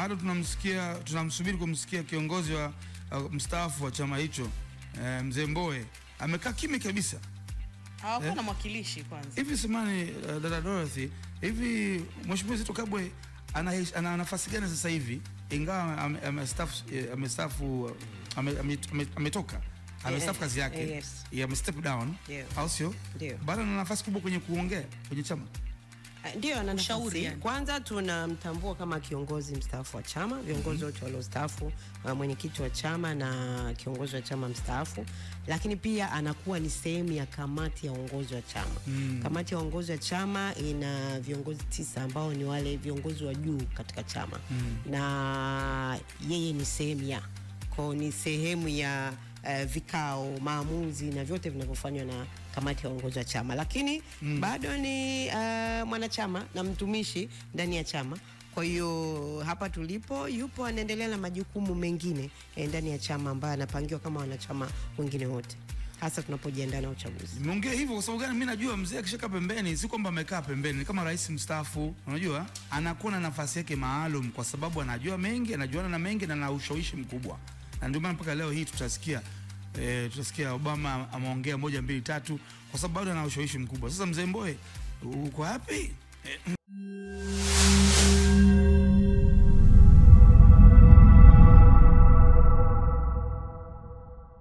bado tunamsubiri kumsikia kiongozi wa mstaafu wa chama hicho Mzee Mbowe. Amekaa kimya kabisa. Hawakuna mwakilishi kwanza. Hivi simani dada Dorothy, hivi Mheshimiwa Zitto Kabwe ana nafasi gani sasa hivi, ingawa ametoka amestaafu kazi yake, step down, au sio? Bado ana nafasi kubwa kwenye kuongea kwenye chama. Ndio ana nafasi. Kwanza tunamtambua kama kiongozi mstaafu wa chama, viongozi wote waliostaafu, mwenyekiti wa chama na kiongozi wa chama mstaafu, lakini pia anakuwa ni sehemu ya kamati ya uongozi wa chama. Kamati ya uongozi wa chama ina viongozi 9 ambao ni wale viongozi wa juu katika chama. Na yeye ni sehemu ya vikao, maamuzi na vyote vinavyofanywa na kamati ya uongozi wa chama, lakini bado ni mwanachama na mtumishi ndani ya chama. Kwa hiyo hapa tulipo yupo anaendelea na majukumu mengine ndani ya chama ambayo anapangiwa kama wanachama wengine wote, hasa tunapojiandaa na uchaguzi. Nimeongea hivyo kwa sababu gani? Mimi najua mzee akishaka pembeni, si kwamba amekaa pembeni, kama rais mstaafu, unajua anakuwa na nafasi yake maalum kwa sababu anajua mengi, anajuana na mengi na ana ushawishi mkubwa. Na ndio maana mpaka leo hii tutasikia Obama ameongea 1 2 3 kwa sababu bado ana ushawishi mkubwa. Sasa Mzee Mbowe uko wapi?